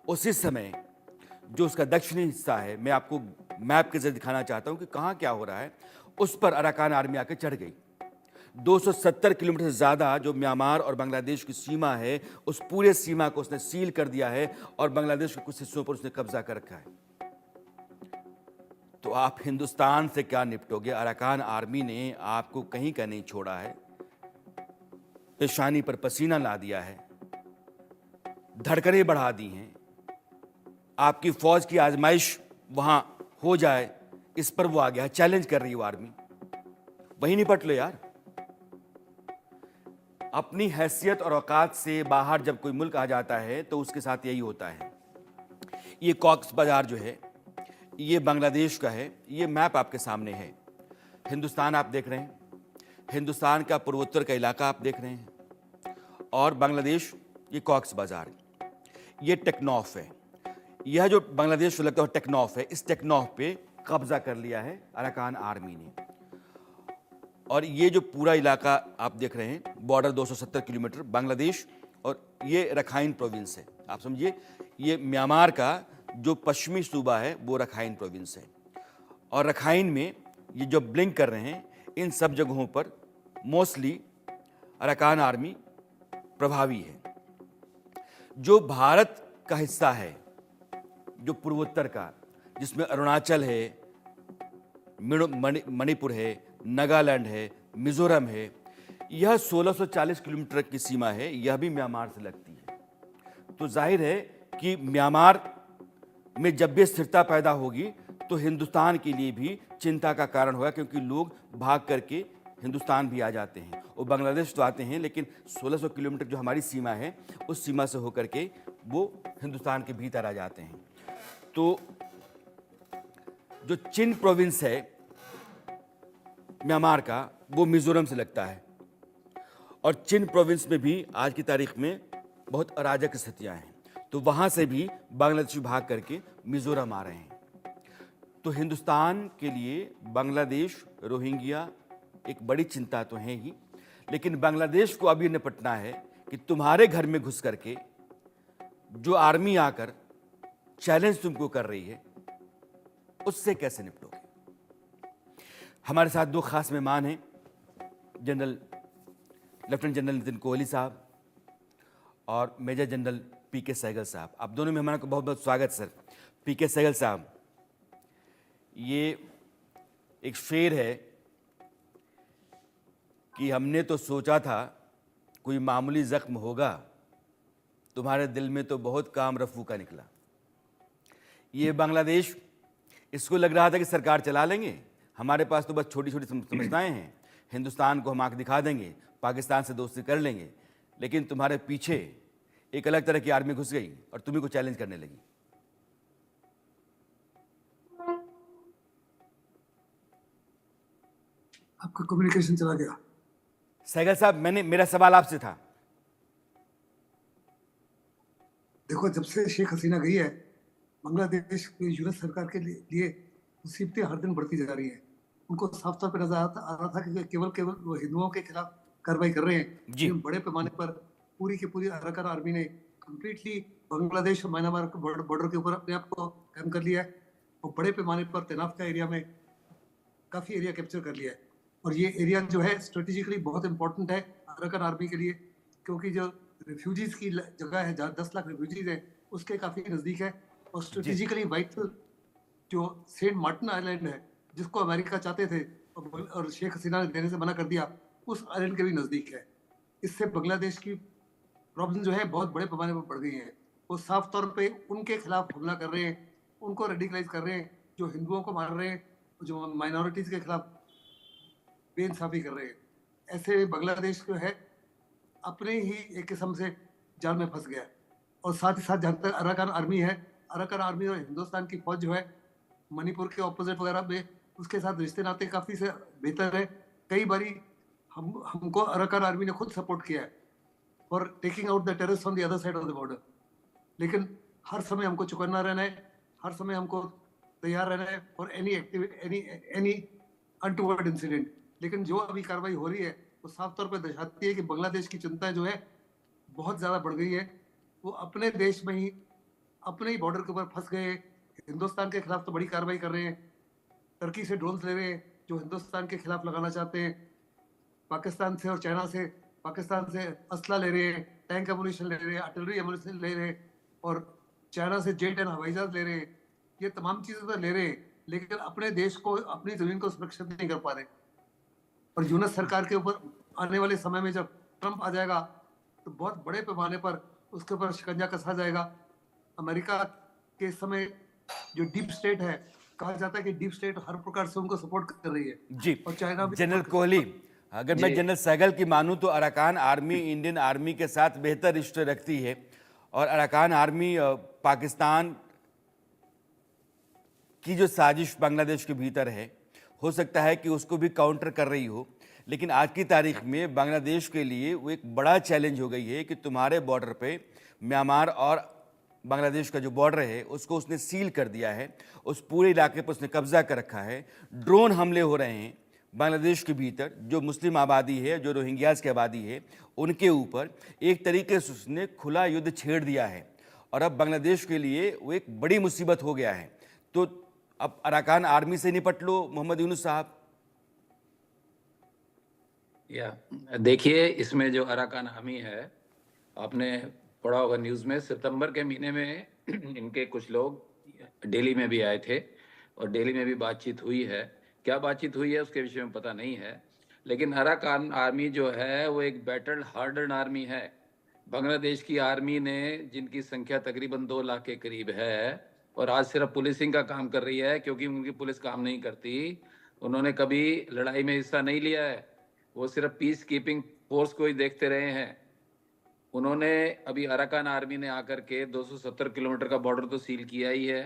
उसी समय जो उसका दक्षिणी हिस्सा है, मैं आपको मैप के जरिए दिखाना चाहता हूं कि कहां क्या हो रहा है, उस पर अराकान आर्मी आके चढ़ गई। 270 किलोमीटर से ज़्यादा जो म्यांमार और बांग्लादेश की सीमा है, उस पूरे सीमा को उसने सील कर दिया है और बांग्लादेश के कुछ हिस्सों पर उसने कब्जा कर रखा है। तो आप हिंदुस्तान से क्या निपटोगे? अराकान आर्मी ने आपको कहीं का नहीं छोड़ा है, पेशानी पर पसीना ला दिया है, धड़कनें बढ़ा दी हैं, आपकी फौज की आजमाइश वहां हो जाए इस पर वो आ गया है, चैलेंज कर रही है वो आर्मी। वहीं निपट लो यार। अपनी हैसियत और औकात से बाहर जब कोई मुल्क आ जाता है तो उसके साथ यही होता है। ये कॉक्स बाजार जो है, ये बांग्लादेश का है, ये मैप आपके सामने है। हिंदुस्तान आप देख रहे हैं, हिंदुस्तान का पूर्वोत्तर का इलाका आप देख रहे हैं, और बांग्लादेश ये कॉक्स बाजार, ये टेक्नॉफ है। यह जो बांग्लादेश लगता है टेक्नॉफ है, इस टेक्नॉफ पे कब्जा कर लिया है अराकान आर्मी ने। और ये जो पूरा इलाका आप देख रहे हैं, बॉर्डर 270 किलोमीटर बांग्लादेश, और ये रखाइन प्रोविंस है। आप समझिए, ये म्यांमार का जो पश्चिमी सूबा है वो रखाइन प्रोविंस है। और रखाइन में ये जो ब्लिंक कर रहे हैं, इन सब जगहों पर मोस्टली अराकान आर्मी प्रभावी है। जो भारत का हिस्सा है, जो पूर्वोत्तर का, जिसमें अरुणाचल है, मणिपुर है, नागालैंड है, मिजोरम है, यह 1640 किलोमीटर की सीमा है, यह भी म्यांमार से लगती है। तो जाहिर है कि म्यांमार में जब भी स्थिरता पैदा होगी तो हिंदुस्तान के लिए भी चिंता का कारण होगा, क्योंकि लोग भाग करके हिंदुस्तान भी आ जाते हैं। वो बांग्लादेश तो आते हैं, लेकिन 1600 किलोमीटर जो हमारी सीमा है, उस सीमा से होकर के वो हिंदुस्तान के भीतर आ जाते हैं। तो जो चिन प्रोविंस है म्यांमार का, वो मिजोरम से लगता है। और चिन प्रोविंस में भी आज की तारीख में बहुत अराजक स्थितियां हैं, तो वहां से भी बांग्लादेशी भाग करके मिजोरम आ रहे हैं। तो हिंदुस्तान के लिए बांग्लादेश, रोहिंग्या एक बड़ी चिंता तो है ही, लेकिन बांग्लादेश को अभी निपटना है कि तुम्हारे घर में घुस करके जो आर्मी आकर चैलेंज तुमको कर रही है, उससे कैसे निपटोगे। हमारे साथ दो खास मेहमान हैं, लेफ्टिनेंट जनरल नितिन कोहली साहब और मेजर जनरल पीके सहगल साहब। आप दोनों मेहमानों का बहुत बहुत स्वागत सर। पीके सहगल साहब, ये एक शेर है कि हमने तो सोचा था कोई मामूली जख्म होगा, तुम्हारे दिल में तो बहुत काम रफू का निकला। ये बांग्लादेश, इसको लग रहा था कि सरकार चला लेंगे, हमारे पास तो बस छोटी छोटी समस्याएं हैं, हिंदुस्तान को हम आंख दिखा देंगे, पाकिस्तान से दोस्ती कर लेंगे, लेकिन तुम्हारे पीछे एक अलग तरह की आर्मी घुस गई और तुम्ही को चैलेंज करने लगी। आपका कम्युनिकेशन चला गया। सहगल साहब, मेरा सवाल आपसे था। देखो, जब से शेख हसीना गई है, बांग्लादेश की यूएस सरकार के लिए मुसीबतें हर दिन बढ़ती जा रही हैं। उनको साफ तौर पर नजर आ रहा था कि केवल वो हिंदुओं के खिलाफ कार्रवाई कर रहे हैं, लेकिन बड़े पैमाने पर पूरी की पूरी अराकान आर्मी ने कंप्लीटली बांग्लादेश और म्यांमार के बॉर्डर के ऊपर अपने आप को कायम कर लिया है और बड़े पैमाने पर तैनात का एरिया में काफी एरिया कैप्चर कर लिया है। और ये एरिया जो है स्ट्रेटेजिकली बहुत इंपॉर्टेंट है अराकान आर्मी के लिए, क्योंकि जो रिफ्यूजीज की जगह है जहाँ 10 लाख रिफ्यूजीज है, उसके काफी नजदीक है। और स्ट्रेटेजिकली वाइटल जो सेंट मार्टिन आइलैंड है, जिसको अमेरिका चाहते थे और शेख हसीना ने देने से मना कर दिया, उस आइलैंड के भी नजदीक है। इससे बांग्लादेश की प्रॉब्लम जो है बहुत बड़े पैमाने पर बढ़ गई है। वो साफ तौर पे उनके खिलाफ हमला कर रहे हैं, उनको रेडिकलाइज कर रहे हैं, जो हिंदुओं को मार रहे हैं, जो माइनॉरिटीज के खिलाफ बेइंसाफी कर रहे हैं। ऐसे बांग्लादेश जो है अपने ही एक किस्म से जाल में फंस गया। और साथ ही साथ जहाँ तक अराकान आर्मी है, अराकान आर्मी और हिंदुस्तान की फौज जो है मणिपुर के ऑपोजिट वगैरह में उसके साथ रिश्ते नाते काफी से बेहतर है। कई बारी हमको अराकान आर्मी ने खुद सपोर्ट किया है for taking out the terrorist on the other side of the border. लेकिन हर समय हमको चौकन्ना रहना है, हर समय हमको तैयार रहना है फॉर एनी अनटूवर्ड इंसिडेंट। लेकिन जो अभी कार्रवाई हो रही है वो साफ तौर पर दर्शाती है कि बांग्लादेश की चिंता जो है बहुत ज्यादा बढ़ गई है। वो अपने देश में ही अपने ही बॉर्डर के ऊपर फंस गए। हिंदुस्तान के खिलाफ तो बड़ी कार्रवाई कर रहे हैं, टर्की से ड्रोन्स ले रहे हैं जो हिंदुस्तान के खिलाफ लगाना चाहते हैं, पाकिस्तान से और चाइना से, पाकिस्तान से असला ले रहे हैं, टैंक एमुनिशन ले रहे हैं, आर्टिलरी एमुनिशन ले रहे हैं, और चाइना से जेट एंड हवाई जहाज ले रहे हैं। ये तमाम चीजें तो ले रहे हैं, लेकिन अपने देश को, अपनी जमीन को सुरक्षित नहीं कर पा रहे। और यूनस सरकार के ऊपर आने वाले समय में जब ट्रंप आ जाएगा तो बहुत बड़े पैमाने पर उसके ऊपर शिकंजा कसा जाएगा। अमेरिका के इस समय जो डीप स्टेट है, कहा जाता है कि डीप स्टेट हर प्रकार से उनको सपोर्ट कर रही है, जी और चाइना भी जनरल support कर कोहली, रही है। अगर मैं जी जनरल सहगल की मानूं तो अराकान आर्मी इंडियन आर्मी के साथ बेहतर रिश्ते रखती है, और अराकान आर्मी पाकिस्तान की जो साजिश बांग्लादेश के भीतर है, हो सकता है कि उसको भी काउंटर कर रही हो, लेकिन आज की तारीख में बांग्लादेश के लिए वो एक बड़ा चैलेंज हो गई है कि तुम्हारे बॉर्डर पे म्यांमार और बांग्लादेश का जो बॉर्डर है उसको उसने सील कर दिया है, उस पूरे इलाके पर उसने कब्जा कर रखा है। ड्रोन हमले हो रहे हैं बांग्लादेश के भीतर, जो मुस्लिम आबादी है, जो रोहिंग्यास की आबादी है, उनके ऊपर एक तरीके से उसने खुला युद्ध छेड़ दिया है, और अब बांग्लादेश के लिए वो एक बड़ी मुसीबत हो गया है। तो अब अराकान आर्मी से निपट लो मोहम्मद यूनुस साहब। या देखिए, इसमें जो अराकान आर्मी है, आपने पढ़ा होगा न्यूज़ में, सितंबर के महीने में इनके कुछ लोग दिल्ली में भी आए थे और दिल्ली में भी बातचीत हुई है। क्या बातचीत हुई है उसके विषय में पता नहीं है, लेकिन अराकान आर्मी जो है वो एक बैटल हार्डन आर्मी है। बांग्लादेश की आर्मी ने, जिनकी संख्या तकरीबन 2 लाख के करीब है, और आज सिर्फ पुलिसिंग का काम कर रही है क्योंकि उनकी पुलिस काम नहीं करती। उन्होंने कभी लड़ाई में हिस्सा नहीं लिया है, वो सिर्फ पीस कीपिंग फोर्स को ही देखते रहे हैं। उन्होंने अभी अराकान आर्मी ने आकर के 270 किलोमीटर का बॉर्डर तो सील किया ही है,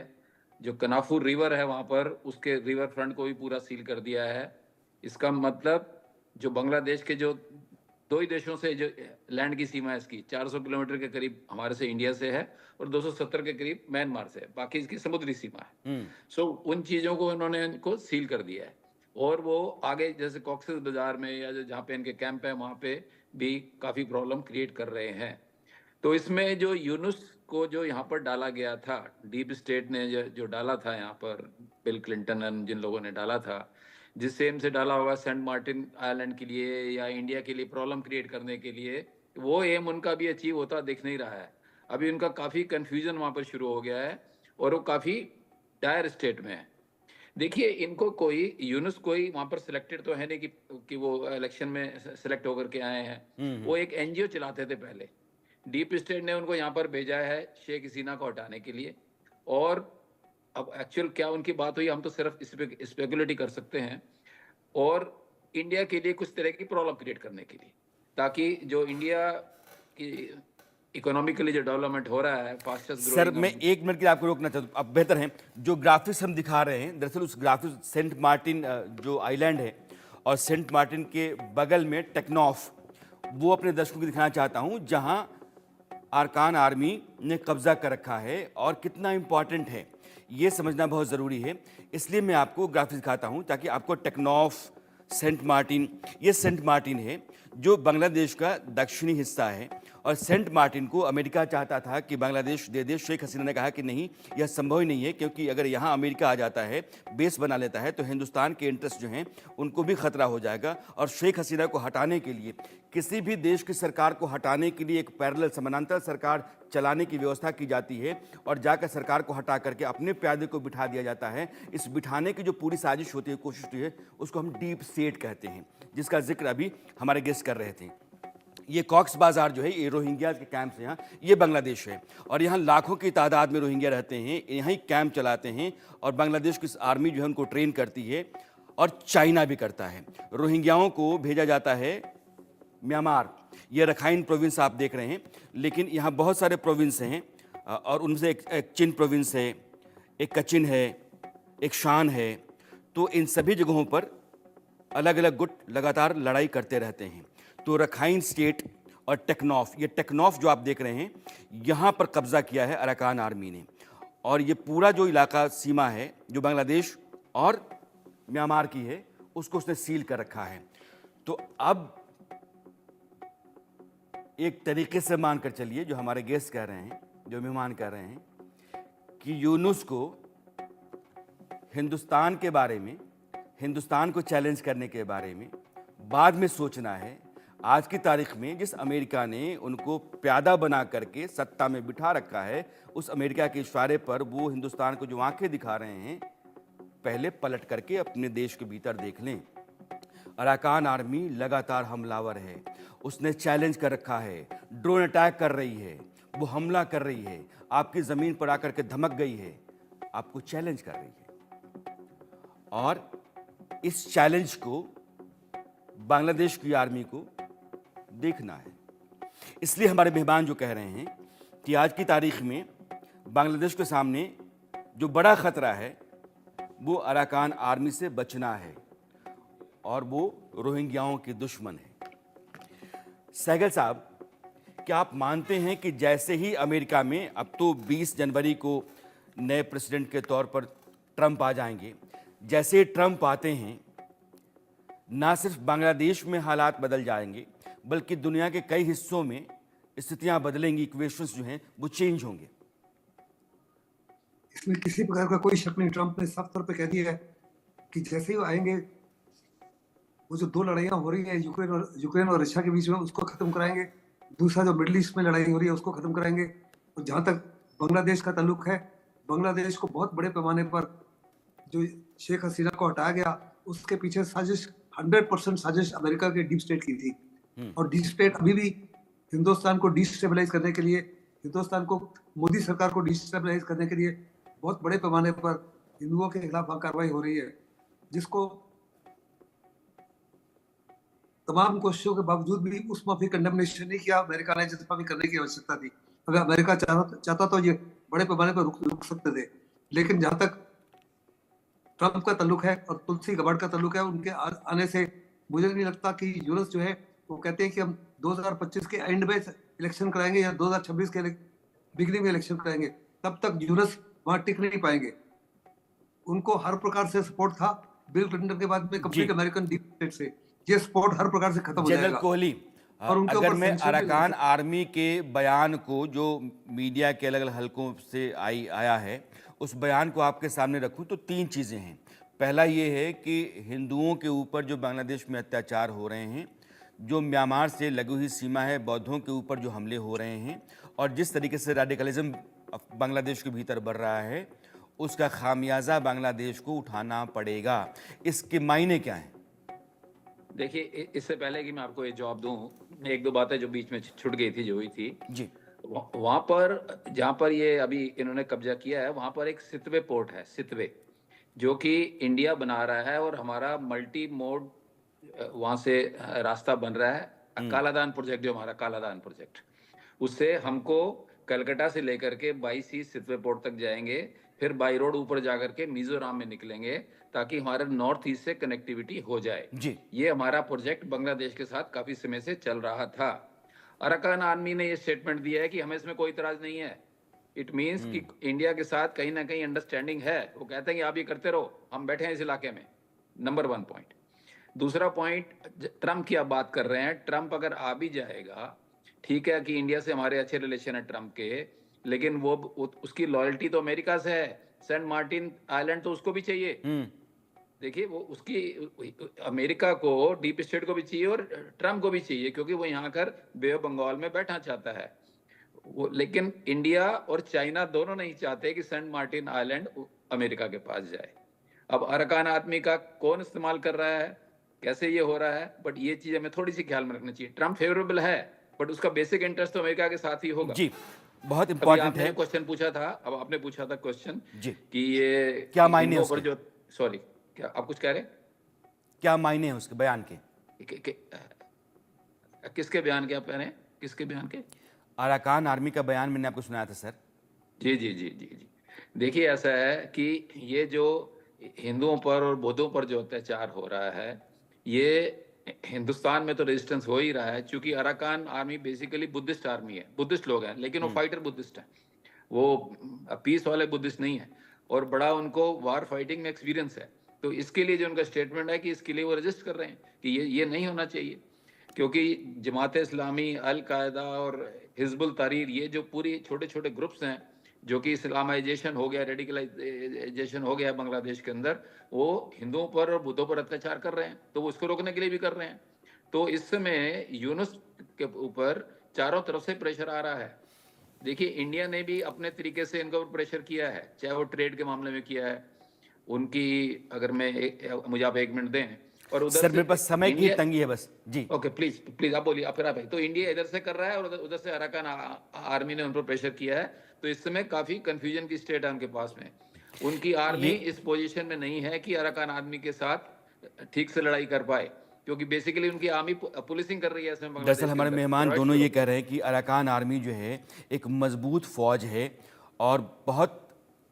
जो कनाफुर रिवर है वहां पर, उसके रिवर फ्रंट को भी पूरा सील कर दिया है। इसका मतलब जो बांग्लादेश के जो 2 ही देशों से जो लैंड की सीमा है इसकी 400 किलोमीटर के करीब हमारे से, इंडिया से है, और 270 के करीब म्यांमार से है, बाकी इसकी समुद्री सीमा है। सो उन चीजों को इन्होंने इनको सील कर दिया है, और वो आगे जैसे कॉक्सेस बाजार में या जहाँ पे इनके कैंप है वहां पे भी काफी प्रॉब्लम क्रिएट कर रहे हैं। तो इसमें जो यूनुस को जो यहाँ पर डाला गया था, डीप स्टेट ने जो डाला था यहाँ पर, बिल क्लिंटन जिन लोगों ने डाला था, जिस एम से डाला होगा सेंट मार्टिन आइलैंड के लिए या इंडिया के लिए प्रॉब्लम क्रिएट करने के लिए, वो एम उनका भी अचीव होता दिख नहीं रहा है। अभी उनका काफी कंफ्यूजन वहां पर शुरू हो गया है और वो काफी डायर स्टेट में है। देखिए, इनको कोई यूनुस कोई वहां पर सिलेक्टेड तो है नहीं कि वो इलेक्शन में सिलेक्ट होकर के आए हैं। वो एक एनजीओ चलाते थे पहले, डीप स्टेट ने उनको यहाँ पर भेजा है शेख हसीना को हटाने के लिए, और अब एक्चुअल क्या उनकी बात हुई हम तो सिर्फ स्पेकुलेट कर सकते हैं, और इंडिया के लिए कुछ तरह की प्रॉब्लम क्रिएट करने के लिए, ताकि जो इंडिया की इकोनॉमिकली जो डेवलपमेंट हो रहा है, फास्टेस्ट सर ग्रोइंग। मैं 1 मिनट के लिए आपको रोकना चाहता हूँ, अब बेहतर है जो ग्राफिक्स हम दिखा रहे हैं, दरअसल उस ग्राफिक्स सेंट मार्टिन जो आइलैंड है और सेंट मार्टिन के बगल में टेक्नॉफ, वो अपने दर्शकों को दिखाना चाहता हूँ, जहाँ अरकान आर्मी ने कब्जा कर रखा है, और कितना इम्पॉर्टेंट है ये समझना बहुत ज़रूरी है। इसलिए मैं आपको ग्राफिक्स दिखाता हूँ ताकि आपको टेक्नॉफ, सेंट मार्टिन, ये सेंट मार्टिन है जो बांग्लादेश का दक्षिणी हिस्सा है, और सेंट मार्टिन को अमेरिका चाहता था कि बांग्लादेश दे दे। शेख हसीना ने कहा कि नहीं, यह संभव ही नहीं है, क्योंकि अगर यहाँ अमेरिका आ जाता है, बेस बना लेता है, तो हिंदुस्तान के इंटरेस्ट जो हैं उनको भी खतरा हो जाएगा। और शेख हसीना को हटाने के लिए, किसी भी देश की सरकार को हटाने के लिए एक पैरेलल समानांतर सरकार चलाने की व्यवस्था की जाती है, और जाकर सरकार को हटा करके अपने प्यादे को बिठा दिया जाता है। इस बिठाने की जो पूरी साजिश होती है, कोशिश होती है, उसको हम डीप स्टेट कहते हैं, जिसका जिक्र अभी हमारे गेस्ट कर रहे थे। ये कॉक्स बाजार जो है, ये रोहिंग्या के कैंप है यहाँ, ये बांग्लादेश है, और यहाँ लाखों की तादाद में रोहिंग्या रहते हैं, यहाँ ही कैंप चलाते हैं, और बांग्लादेश की आर्मी जो है उनको ट्रेन करती है, और चाइना भी करता है। रोहिंग्याओं को भेजा जाता है म्यांमार, ये रखाइन प्रोविंस आप देख रहे हैं, लेकिन यहाँ बहुत सारे प्रोविंस हैं, और उनसे एक चिन प्रोविंस है, एक कचिन है, एक शान है। तो इन सभी जगहों पर अलग अलग गुट लगातार लड़ाई करते रहते हैं। तो रखाइन स्टेट और टेक्नॉफ, ये टेक्नॉफ जो आप देख रहे हैं, यहाँ पर कब्जा किया है अराकान आर्मी ने, और ये पूरा जो इलाका सीमा है जो बांग्लादेश और म्यांमार की है, उसको उसने सील कर रखा है। तो अब एक तरीके से मानकर चलिए, जो हमारे गेस्ट कह रहे हैं, जो मेहमान कह रहे हैं, कि यूनुस को हिंदुस्तान के बारे में, हिंदुस्तान को चैलेंज करने के बारे में बाद में सोचना है। आज की तारीख में जिस अमेरिका ने उनको प्यादा बना करके सत्ता में बिठा रखा है, उस अमेरिका के इशारे पर वो हिंदुस्तान को जो आंखें दिखा रहे हैं, पहले पलट करके अपने देश के भीतर देख लें। अराकान आर्मी लगातार हमलावर है, उसने चैलेंज कर रखा है, ड्रोन अटैक कर रही है, वो हमला कर रही है, आपकी ज़मीन पर आकर के धमक गई है, आपको चैलेंज कर रही है। और इस चैलेंज को बांग्लादेश की आर्मी को देखना है। इसलिए हमारे मेहमान जो कह रहे हैं कि आज की तारीख में बांग्लादेश के सामने जो बड़ा खतरा है वो अराकान आर्मी से बचना है और वो रोहिंग्याओं के दुश्मन है। सहगल साहब, क्या आप मानते हैं कि जैसे ही अमेरिका में अब तो 20 जनवरी को नए प्रेसिडेंट के तौर पर ट्रंप आ जाएंगे, जैसे ट्रंप आते हैं ना सिर्फ बांग्लादेश में हालात बदल जाएंगे बल्कि दुनिया के कई हिस्सों में स्थितियां बदलेंगी, इक्वेशंस जो हैं वो चेंज होंगे? इसमें किसी प्रकार का कोई शक नहीं। ट्रंप ने साफ तौर पे कह दिया है कि जैसे ही वो आएंगे, वो जो दो लड़ाइयां हो रही है यूक्रेन और रशिया के बीच में, उसको खत्म कराएंगे। दूसरा जो मिडिल ईस्ट में लड़ाई हो रही है उसको खत्म कराएंगे। और जहां तक बांग्लादेश का ताल्लुक है, बांग्लादेश को बहुत बड़े पैमाने पर जो शेख हसीना को हटाया गया, उसके पीछे साजिश 100% साजिश अमेरिका के डीप स्टेट की थी। और डीप स्टेट अभी भी हिंदुस्तान को डिस्टेबलाइज करने के लिए, हिंदुस्तान को, मोदी सरकार को डिस्टेबलाइज करने के लिए बहुत बड़े पैमाने पर हिंदुओं के खिलाफ कार्रवाई हो रही है, जिसको तमाम कोशिशों के बावजूद भी उस माफी कंडेमनेशन नहीं किया अमेरिका ने, जिस माफी करने की आवश्यकता थी। अगर अमेरिका चाहता तो ये बड़े पैमाने पर रुक सकते थे। लेकिन जहां तक ट्रंप का ताल्लुक है और तुलसी गबार्ड का ताल्लुक है, उनके आने से मुझे नहीं लगता कि यूनुस जो है वो कहते हैं कि हम 2025 के एंड में इलेक्शन कराएंगे या 2026 के बिगनिंग में इलेक्शन कराएंगे, तब तक यूनुस वहां टिक नहीं पाएंगे। उनको हर प्रकार से सपोर्ट था बिल क्लिंटन के बाद में कंप्लीट अमेरिकन डीप स्टेट से। ये सपोर्ट हर प्रकार से खत्म हो जाएगा। जनरल कोहली, और उनके अगर ऊपर मैं sanction भी अराकान लग आर्मी के बयान को, जो मीडिया के अलग अलग हलकों से आया है, उस बयान को आपके सामने रखूं तो तीन चीज़ें हैं। पहला ये है कि हिंदुओं के ऊपर जो बांग्लादेश में अत्याचार हो रहे हैं, जो म्यांमार से लगी हुई सीमा है, बौद्धों के ऊपर जो हमले हो रहे हैं, और जिस तरीके से रेडिकलिज्म बांग्लादेश के भीतर बढ़ रहा है, उसका खामियाजा बांग्लादेश को उठाना पड़ेगा। इसके मायने क्या हैं? देखिए, इससे पहले कि मैं आपको ये जवाब दूं, एक दो बातें जो बीच में छूट गई थी, जो हुई थी जी। वहां पर, जहां पर ये अभी इन्होंने कब्जा किया है, वहां पर एक सितवे पोर्ट है, सितवे, जो कि इंडिया बना रहा है और हमारा मल्टी मोड वहां से रास्ता बन रहा है। कालादान प्रोजेक्ट, जो हमारा कालादान प्रोजेक्ट, उससे हमको कलकत्ता से लेकर के 22 सितवे पोर्ट तक जाएंगे, फिर बाई रोड ऊपर जाकर के मिजोरम में निकलेंगे, ताकि हमारे नॉर्थ ईस्ट से कनेक्टिविटी हो जाए जी। ये हमारा प्रोजेक्ट बांग्लादेश के साथ काफी समय से चल रहा था। अराकान आर्मी ने ये स्टेटमेंट दिया है कि हमें इसमें कोई इतराज नहीं है। इट मीन्स कि इंडिया के साथ कहीं ना कहीं अंडरस्टैंडिंग है। वो कहते हैं कि आप ये करते रहो, हम बैठे हैं इस इलाके में। Number 1 point. दूसरा पॉइंट, ट्रंप की आप बात कर रहे हैं। ट्रंप अगर आ भी जाएगा, ठीक है कि इंडिया से हमारे अच्छे रिलेशन है ट्रंप के, लेकिन वो उसकी लॉयल्टी तो अमेरिका से है। सेंट मार्टिन आइलैंड तो उसको भी चाहिए। देखिए, वो उसकी अमेरिका को, डीप स्टेट को भी चाहिए और ट्रंप को भी चाहिए, क्योंकि वो यहाँ कर बे ऑफ बंगाल में बैठना चाहता है वो। लेकिन इंडिया और चाइना दोनों नहीं चाहते कि सेंट मार्टिन आइलैंड अमेरिका के पास जाए। अब अराकान आर्मी का कौन इस्तेमाल कर रहा है, कैसे ये हो रहा है, बट ये चीज हमें थोड़ी सी ख्याल में रखना चाहिए। ट्रंप फेवरेबल है, बट उसका बेसिक इंटरेस्ट तो अमेरिका के साथ ही होगा। जी, बहुत इंपॉर्टेंट है। क्वेश्चन पूछा था, अब आपने पूछा था क्वेश्चन जी कि ये क्या मायने है उसके? जो, सॉरी, क्या आप कुछ कह रहे हैं? क्या मायने हैं उसके बयान के? किसके बयान के आप कह रहे हैं? किसके बयान के? अराकान आर्मी का बयान मैंने आपको सुनाया था सर। जी जी जी जी जी। देखिए, ऐसा है कि ये जो हिंदुओं पर और बौद्धों पर जो अत्याचार हो रहा है, ये हिंदुस्तान में तो रेजिस्टेंस हो ही रहा है, क्योंकि Arakan army basically Buddhist army है, बुद्धिस्ट लोग हैं, लेकिन वो फाइटर बुद्धिस्ट हैं, वो पीस वाले बुद्धिस्ट नहीं है, और बड़ा उनको वार फाइटिंग में एक्सपीरियंस है। तो इसके लिए जो उनका स्टेटमेंट है कि इसके लिए वो रजिस्ट कर रहे हैं कि ये नहीं होना चाहिए, क्योंकि जमात इस्लामी, अल कायदा और हिजबुल तहरीर, ये जो पूरी छोटे छोटे ग्रुप्स हैं, जो कि इस्लामाइजेशन हो गया, रेडिकलाइजेशन हो गया बांग्लादेश के अंदर, वो हिंदुओं पर और बुद्धों पर अत्याचार कर रहे हैं, तो वो उसको रोकने के लिए भी कर रहे हैं। तो इस समय यूनुस के ऊपर चारों तरफ से प्रेशर आ रहा है। देखिए, इंडिया ने भी अपने तरीके से इनके ऊपर प्रेशर किया है, चाहे वो ट्रेड के मामले में किया है उनकी, अगर मुझे आप 1 मिनट दें, और उधर सर से मेरे पास समय की तंगी है बस जी। ओके, प्लीज प्लीज आप बोलिए, आप फिर आप है। तो इंडिया इधर से कर रहा है और उधर से अराकान आर्मी ने उन पर प्रेशर किया है। तो इस समय काफी कंफ्यूजन की स्टेट है उनके पास में। उनकी आर्मी इस पोजीशन में नहीं है कि अराकान आर्मी के साथ ठीक से लड़ाई कर पाए, क्योंकि बेसिकली उनकी आर्मी पुलिसिंग कर रही है इसमें बांग्लादेश दरअसल के हमारे अंदर। मेहमान दोनों ये कह रहे हैं कि अराकान आर्मी जो है एक मजबूत फौज है और बहुत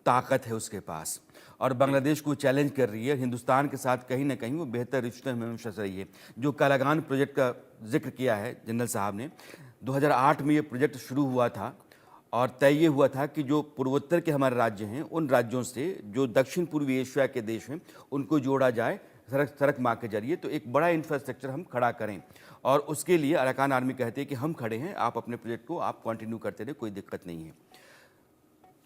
ताकत है उसके पास, और बांग्लादेश को चैलेंज कर रही है। हिंदुस्तान के साथ कहीं ना कहीं वो बेहतर रिश्ते में हमेशा से रही है। जो कालागान प्रोजेक्ट का जिक्र किया है जनरल साहब ने, 2008 में ये प्रोजेक्ट शुरू हुआ था और तय ये हुआ था कि जो पूर्वोत्तर के हमारे राज्य हैं उन राज्यों से जो दक्षिण पूर्वी एशिया के देश हैं उनको जोड़ा जाए सड़क मार्ग के जरिए, तो एक बड़ा इंफ्रास्ट्रक्चर हम खड़ा करें। और उसके लिए अराकान आर्मी कहते हैं कि हम खड़े हैं, आप अपने प्रोजेक्ट को आप कंटिन्यू करते रहे, कोई दिक्कत नहीं है।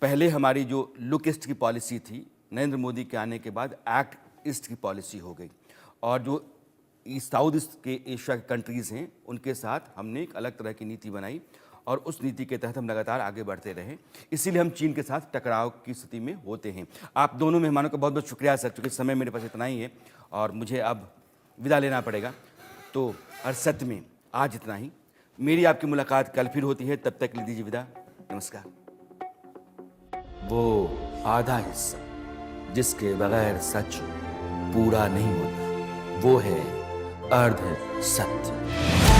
पहले हमारी जो लुक ईस्ट की पॉलिसी थी, नरेंद्र मोदी के आने के बाद एक्ट ईस्ट की पॉलिसी हो गई, और जो साउथ ईस्ट के एशिया के कंट्रीज़ हैं उनके साथ हमने एक अलग तरह की नीति बनाई और उस नीति के तहत हम लगातार आगे बढ़ते रहे। इसीलिए हम चीन के साथ टकराव की स्थिति में होते हैं। आप दोनों मेहमानों का बहुत बहुत शुक्रिया सर, क्योंकि समय मेरे पास इतना ही है और मुझे अब विदा लेना पड़ेगा। तो अरसत में आज इतना ही। मेरी आपकी मुलाकात कल फिर होती है, तब तक ले दीजिए विदा। नमस्कार। वो आधा हिस्सा जिसके बगैर सच पूरा नहीं होता, वो है अर्ध सत्य।